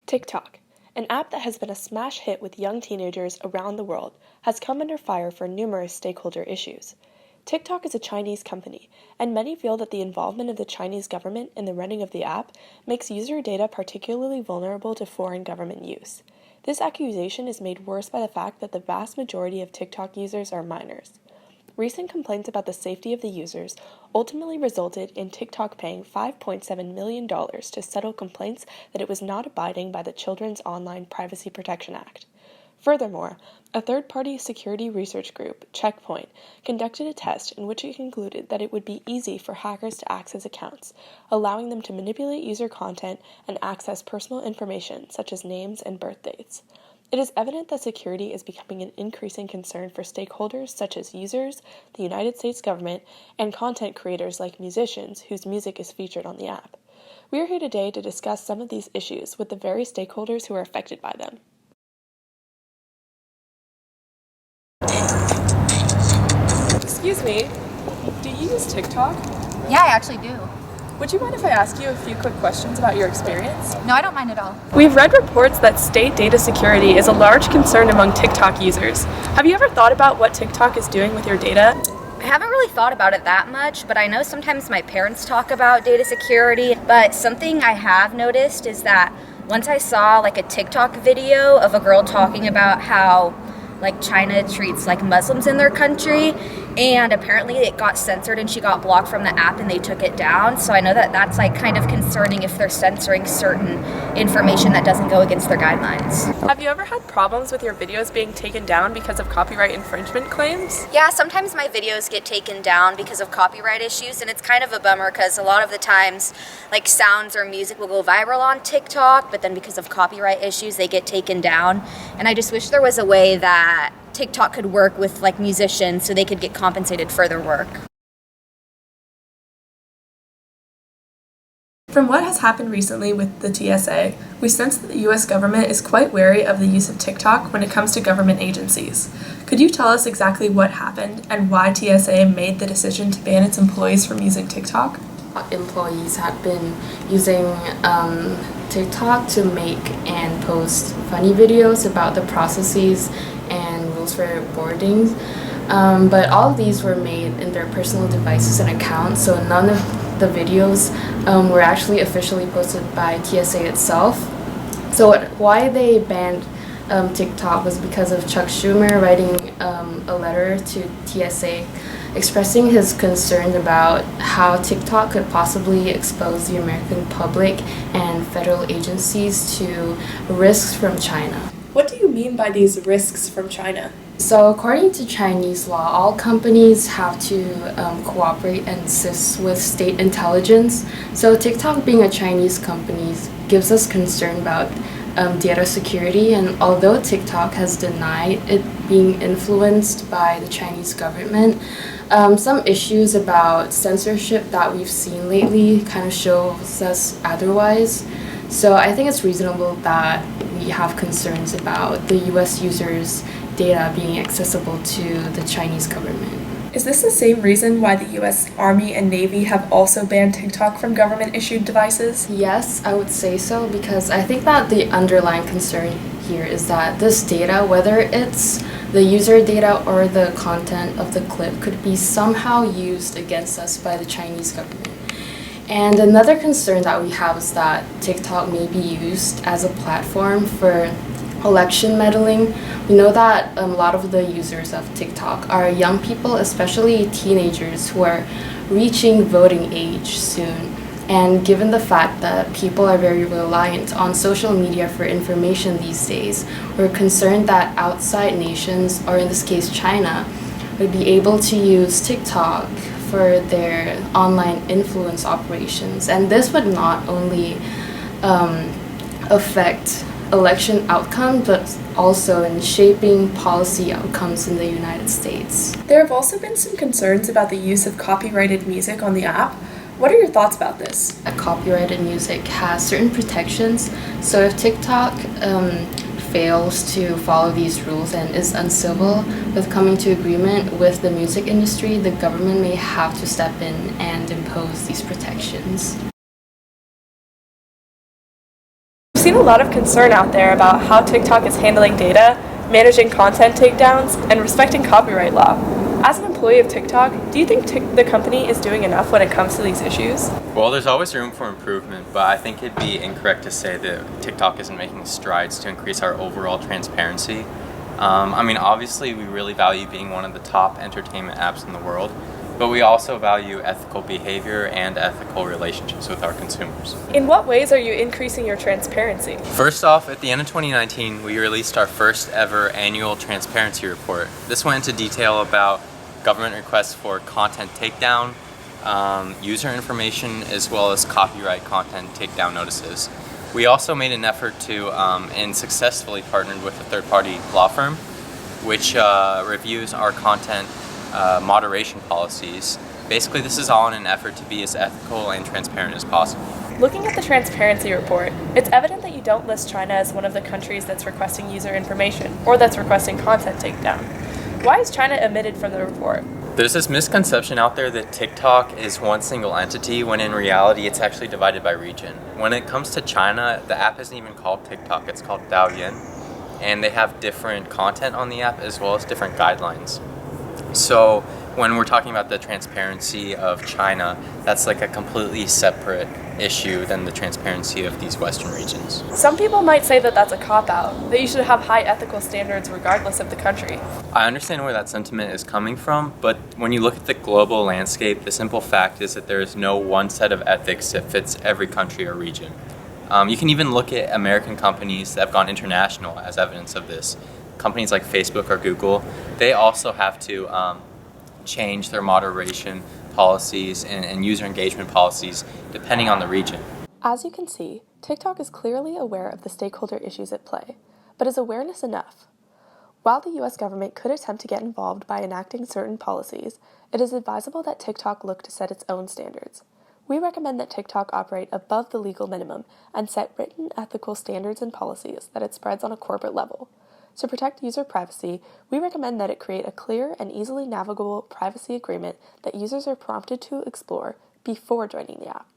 TikTok, an app that has been a smash hit with young teenagers around the world, has come under fire for numerous stakeholder issues. TikTok is a Chinese company, and many feel that the involvement of the Chinese government in the running of the app makes user data particularly vulnerable to foreign government use. This accusation is made worse by the fact that the vast majority of TikTok users are minors. Recent complaints about the safety of the users ultimately resulted in TikTok paying $5.7 million to settle complaints that it was not abiding by the Children's Online Privacy Protection Act. Furthermore, a third-party security research group, Check Point, conducted a test in which it concluded that it would be easy for hackers to access accounts, allowing them to manipulate user content and access personal information such as names and birth dates. It is evident that security is becoming an increasing concern for stakeholders such as users, the United States government, and content creators like musicians whose music is featured on the app. We are here today to discuss some of these issues with the various stakeholders who are affected by them. Excuse me, do you use TikTok? Yeah, I actually do. Would you mind if I ask you a few quick questions about your experience? No, I don't mind at all. We've read reports that state data security is a large concern among TikTok users. Have you ever thought about what TikTok is doing with your data? I haven't really thought about it that much, but I know sometimes my parents talk about data security. But something I have noticed is that once I saw a TikTok video of a girl talking about how China treats Muslims in their country, and apparently it got censored and she got blocked from the app and they took it down. So I know that that's kind of concerning if they're censoring certain information that doesn't go against their guidelines. Have you ever had problems with your videos being taken down because of copyright infringement claims? Yeah, sometimes my videos get taken down because of copyright issues, and it's kind of a bummer because a lot of the times sounds or music will go viral on TikTok, but then because of copyright issues they get taken down. And I just wish there was a way that TikTok could work with musicians so they could get compensated for their work. From what has happened recently with the TSA, we sense that the U.S. government is quite wary of the use of TikTok when it comes to government agencies. Could you tell us exactly what happened and why TSA made the decision to ban its employees from using TikTok? Employees had been using TikTok to make and post funny videos about the processes and rules for boarding, but all of these were made in their personal devices and accounts, so none of the videos were actually officially posted by TSA itself. So why they banned TikTok was because of Chuck Schumer writing a letter to TSA expressing his concerns about how TikTok could possibly expose the American public and federal agencies to risks from China. What do you mean by these risks from China? So according to Chinese law, all companies have to cooperate and assist with state intelligence. So TikTok, being a Chinese company, gives us concern about data security, and although TikTok has denied it being influenced by the Chinese government, some issues about censorship that we've seen lately kind of shows us otherwise. So I think it's reasonable that we have concerns about the US users' data being accessible to the Chinese government. Is this the same reason why the U.S. Army and Navy have also banned TikTok from government-issued devices? Yes, I would say so, because I think that the underlying concern here is that this data, whether it's the user data or the content of the clip, could be somehow used against us by the Chinese government. And another concern that we have is that TikTok may be used as a platform for election meddling. We know that a lot of the users of TikTok are young people, especially teenagers who are reaching voting age soon. And given the fact that people are very reliant on social media for information these days, we're concerned that outside nations, or in this case China, would be able to use TikTok for their online influence operations. And this would not only affect election outcome, but also in shaping policy outcomes in the United States. There have also been some concerns about the use of copyrighted music on the app. What are your thoughts about this? Copyrighted music has certain protections, so if TikTok fails to follow these rules and is uncivil with coming to agreement with the music industry, the government may have to step in and impose these protections. We've seen a lot of concern out there about how TikTok is handling data, managing content takedowns, and respecting copyright law. As an employee of TikTok, do you think the company is doing enough when it comes to these issues? Well, there's always room for improvement, but I think it'd be incorrect to say that TikTok isn't making strides to increase our overall transparency. Obviously, we really value being one of the top entertainment apps in the world, but we also value ethical behavior and ethical relationships with our consumers. In what ways are you increasing your transparency? First off, at the end of 2019, we released our first ever annual transparency report. This went into detail about government requests for content takedown, user information, as well as copyright content takedown notices. We also made an effort to and successfully partnered with a third-party law firm, which reviews our content moderation policies. Basically, this is all in an effort to be as ethical and transparent as possible. Looking at the transparency report, it's evident that you don't list China as one of the countries that's requesting user information or that's requesting content takedown. Why is China omitted from the report? There's this misconception out there that TikTok is one single entity, when in reality it's actually divided by region. When it comes to China, the app isn't even called TikTok, it's called Douyin, and they have different content on the app as well as different guidelines. So when we're talking about the transparency of China, that's like a completely separate issue than the transparency of these Western regions. Some people might say that that's a cop-out, that you should have high ethical standards regardless of the country. I understand where that sentiment is coming from, but when you look at the global landscape, the simple fact is that there is no one set of ethics that fits every country or region. You can even look at American companies that have gone international as evidence of this. Companies like Facebook or Google, they also have to change their moderation policies and user engagement policies depending on the region. As you can see, TikTok is clearly aware of the stakeholder issues at play, but is awareness enough? While the US government could attempt to get involved by enacting certain policies, it is advisable that TikTok look to set its own standards. We recommend that TikTok operate above the legal minimum and set written ethical standards and policies that it spreads on a corporate level. To protect user privacy, we recommend that it create a clear and easily navigable privacy agreement that users are prompted to explore before joining the app.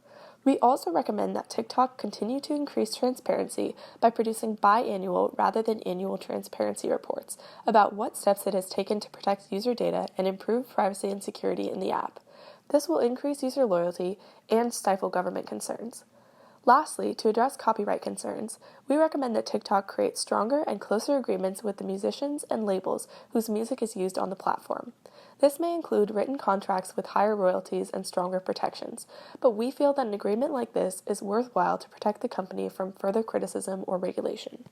We also recommend that TikTok continue to increase transparency by producing biannual rather than annual transparency reports about what steps it has taken to protect user data and improve privacy and security in the app. This will increase user loyalty and stifle government concerns. Lastly, to address copyright concerns, we recommend that TikTok create stronger and closer agreements with the musicians and labels whose music is used on the platform. This may include written contracts with higher royalties and stronger protections, but we feel that an agreement like this is worthwhile to protect the company from further criticism or regulation.